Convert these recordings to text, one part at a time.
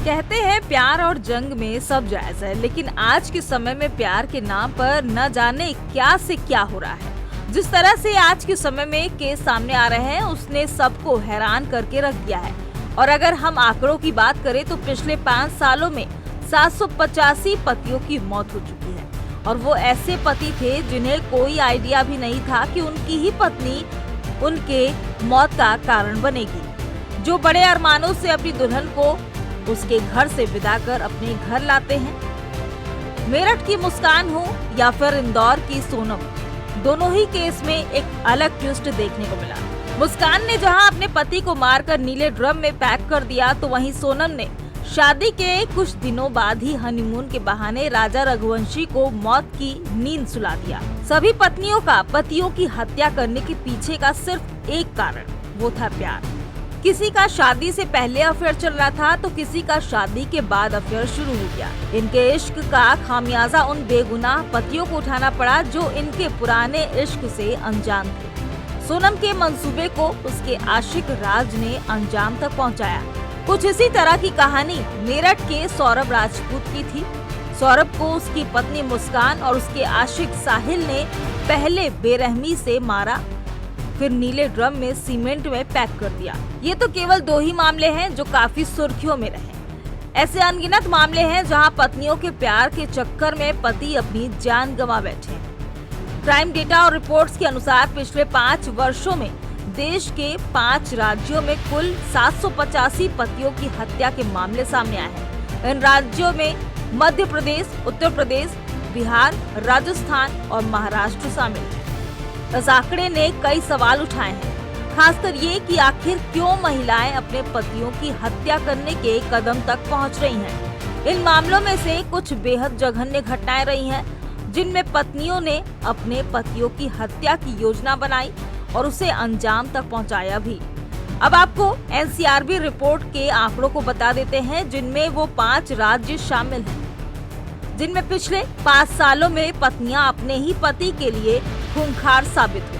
कहते हैं प्यार और जंग में सब जायज है, लेकिन आज के समय में प्यार के नाम पर न जाने क्या से क्या हो रहा है। जिस तरह से आज के समय में केस सामने आ रहे हैं, उसने सबको हैरान करके रख दिया है। और अगर हम आंकड़ों की बात करें तो पिछले 5 सालों में 785 पतियों की मौत हो चुकी है। और वो ऐसे पति थे जिन्हें कोई आइडिया भी नहीं था कि उनकी ही पत्नी उनके मौत का कारण बनेगी, जो बड़े अरमानों से अपनी दुल्हन को उसके घर से विदा कर अपने घर लाते हैं। मेरठ की मुस्कान हो या फिर इंदौर की सोनम, दोनों ही केस में एक अलग ट्विस्ट देखने को मिला। मुस्कान ने जहां अपने पति को मारकर नीले ड्रम में पैक कर दिया, तो वहीं सोनम ने शादी के कुछ दिनों बाद ही हनीमून के बहाने राजा रघुवंशी को मौत की नींद सुला दिया। सभी पत्नियों का पतियों की हत्या करने के पीछे का सिर्फ एक कारण, वो था प्यार। किसी का शादी से पहले अफेयर चल रहा था तो किसी का शादी के बाद अफेयर शुरू हो गया। इनके इश्क का खामियाजा उन बेगुनाह पतियों को उठाना पड़ा जो इनके पुराने इश्क से अनजान थे। सोनम के मंसूबे को उसके आशिक राज ने अंजाम तक पहुंचाया। कुछ इसी तरह की कहानी मेरठ के सौरभ राजपूत की थी। सौरभ को उसकी पत्नी मुस्कान और उसके आशिक साहिल ने पहले बेरहमी से मारा, फिर नीले ड्रम में सीमेंट में पैक कर दिया। ये तो केवल 2 ही मामले हैं जो काफी सुर्खियों में रहे। ऐसे अनगिनत मामले हैं जहां पत्नियों के प्यार के चक्कर में पति अपनी जान गंवा बैठे हैं। क्राइम डेटा और रिपोर्ट्स के अनुसार पिछले 5 वर्षों में देश के 5 राज्यों में कुल 785 पतियों की हत्या के मामले सामने आए हैं। इन राज्यों में मध्य प्रदेश, उत्तर प्रदेश, बिहार, राजस्थान और महाराष्ट्र शामिल है। इस आंकड़े ने कई सवाल उठाए हैं, खासकर ये कि आखिर क्यों महिलाएं अपने पतियों की हत्या करने के कदम तक पहुंच रही हैं। इन मामलों में से कुछ बेहद जघन्य घटनाएं रही हैं, जिनमें पत्नियों ने अपने पतियों की हत्या की योजना बनाई और उसे अंजाम तक पहुंचाया भी। अब आपको एनसीआरबी रिपोर्ट के आंकड़ों को बता देते हैं, जिनमें वो 5 राज्य शामिल हैं, जिनमें पिछले 5 सालों में पत्नियां अपने ही पति के लिए खूंखार साबित हुई।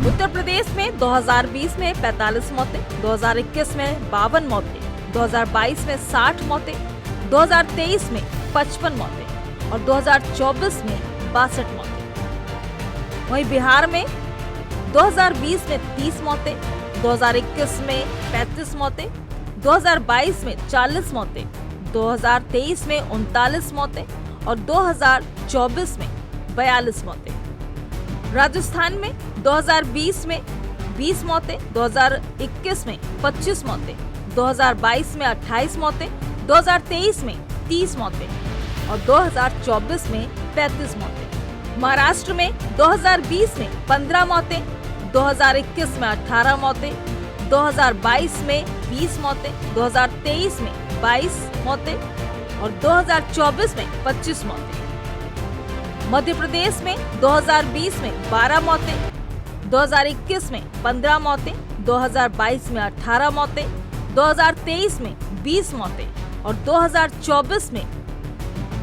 उत्तर प्रदेश में 2020 में 45 मौतें, 2021 में 52 मौतें, 2022 में 60 मौतें, 2023 में 55 मौतें और 2024 में 62 मौतें। वहीं बिहार में 2020 में 30 मौतें, 2021 में 35 मौतें, 2022 में 40 मौतें, 2023 में 39 मौतें और 2024 में 42 मौतें। राजस्थान में 2020 में 20 मौतें, 2021 में 25 मौतें, 2022 में 28 मौतें, 2023 में 30 मौतें और 2024 में 35 मौतें। महाराष्ट्र में 2020 में 15 मौतें, 2021 में 18 मौतें, 2022 में 20 मौतें, 2023 में 22 मौतें और 2024 में 25 मौतें। मध्य प्रदेश में 2020 में 12 मौतें, 2021 में 15 मौतें, 2022 में 18 मौतें, 2023 में 20 मौतें और 2024 में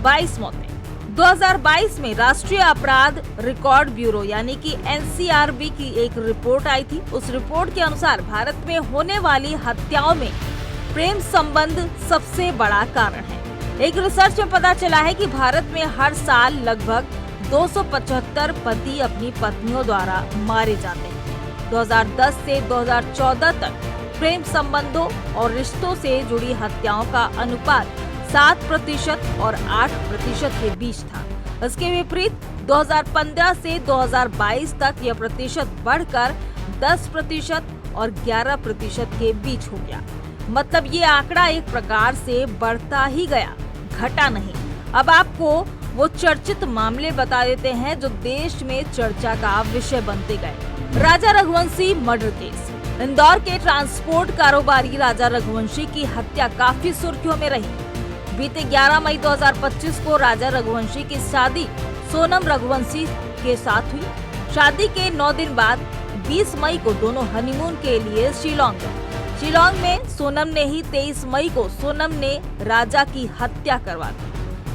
22 मौतें। 2022 में राष्ट्रीय अपराध रिकॉर्ड ब्यूरो यानी कि एनसीआरबी की एक रिपोर्ट आई थी। उस रिपोर्ट के अनुसार भारत में होने वाली हत्याओं में प्रेम संबंध सबसे बड़ा कारण है। एक रिसर्च में पता चला है कि भारत में हर साल लगभग 275 पति अपनी पत्नियों द्वारा मारे जाते हैं। 2010 से 2014 तक प्रेम संबंधों और रिश्तों से जुड़ी हत्याओं का अनुपात 7% और 8% के बीच था। इसके विपरीत 2015 से 2022 तक यह प्रतिशत बढ़कर 10% और 11% के बीच हो गया। मतलब ये आंकड़ा एक प्रकार से बढ़ता ही गया, घटा नहीं। अब आपको वो चर्चित मामले बता देते हैं जो देश में चर्चा का विषय बनते गए। राजा रघुवंशी मर्डर केस। इंदौर के ट्रांसपोर्ट कारोबारी राजा रघुवंशी की हत्या काफी सुर्खियों में रही। बीते 11 मई 2025 को राजा रघुवंशी की शादी सोनम रघुवंशी के साथ हुई। शादी के 9 दिन बाद 20 मई को दोनों हनीमून के लिए शिलोंग गए। शिलोंग में सोनम ने ही 23 मई को सोनम ने राजा की हत्या करवा दी।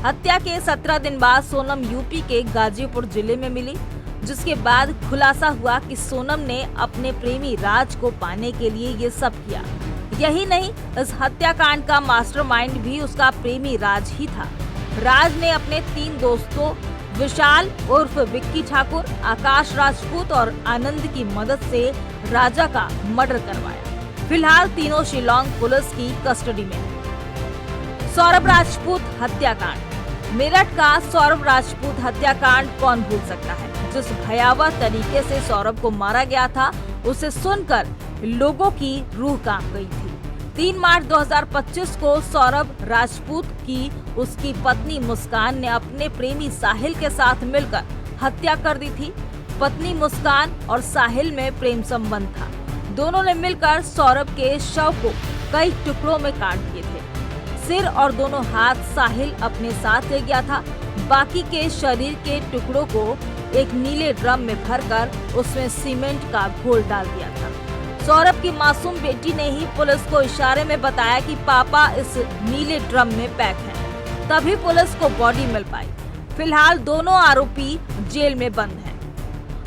हत्या के 17 दिन बाद सोनम यूपी के गाजीपुर जिले में मिली, जिसके बाद खुलासा हुआ कि सोनम ने अपने प्रेमी राज को पाने के लिए ये सब किया। यही नहीं, इस हत्याकांड का मास्टरमाइंड भी उसका प्रेमी राज ही था। राज ने अपने 3 दोस्तों विशाल उर्फ विक्की ठाकुर, आकाश राजपूत और आनंद की मदद से राजा का मर्डर करवाया। फिलहाल तीनों शिलोंग पुलिस की कस्टडी में हैं। सौरभ राजपूत हत्याकांड। मेरठ का सौरभ राजपूत हत्याकांड कौन भूल सकता है। जिस भयावह तरीके से सौरभ को मारा गया था, उसे सुनकर लोगों की रूह कांप गई थी। 3 मार्च 2025 को सौरभ राजपूत की उसकी पत्नी मुस्कान ने अपने प्रेमी साहिल के साथ मिलकर हत्या कर दी थी। पत्नी मुस्कान और साहिल में प्रेम संबंध था। दोनों ने मिलकर सौरभ के शव को कई टुकड़ों में काट दिए थे। सिर और दोनों हाथ साहिल अपने साथ ले गया था। बाकी के शरीर के टुकड़ों को एक नीले ड्रम में भरकर उसमें सीमेंट का घोल डाल दिया था। सौरभ की मासूम बेटी ने ही पुलिस को इशारे में बताया कि पापा इस नीले ड्रम में पैक हैं। तभी पुलिस को बॉडी मिल पाई। फिलहाल दोनों आरोपी जेल में बंद हैं।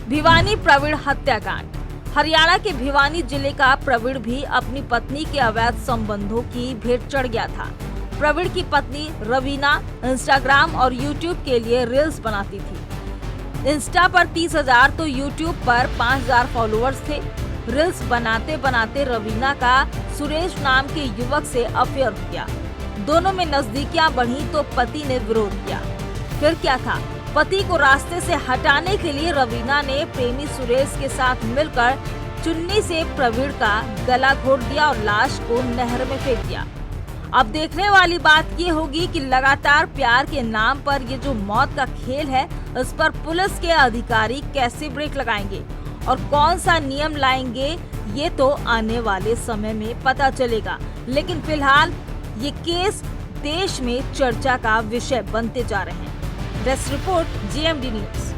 भिवानी प्रवीण हत्याकांड। हरियाणा के भिवानी जिले का प्रवीण भी अपनी पत्नी के अवैध संबंधों की भेंट चढ़ गया था। प्रवीण की पत्नी रवीना इंस्टाग्राम और यूट्यूब के लिए रील्स बनाती थी। इंस्टा पर 30,000 तो यूट्यूब पर 5,000 फॉलोअर्स थे। रील्स बनाते बनाते रवीना का सुरेश नाम के युवक से अफेयर हो गया। दोनों में नजदीकियां बढ़ी तो पति ने विरोध किया। फिर क्या था, पति को रास्ते से हटाने के लिए रवीना ने प्रेमी सुरेश के साथ मिलकर चुन्नी से प्रवीण का गला घोट दिया और लाश को नहर में फेंक दिया। अब देखने वाली बात ये होगी कि लगातार प्यार के नाम पर ये जो मौत का खेल है, इस पर पुलिस के अधिकारी कैसे ब्रेक लगाएंगे और कौन सा नियम लाएंगे, ये तो आने वाले समय में पता चलेगा। लेकिन फिलहाल ये केस देश में चर्चा का विषय बनते जा रहे हैं। Desk report, GMD news.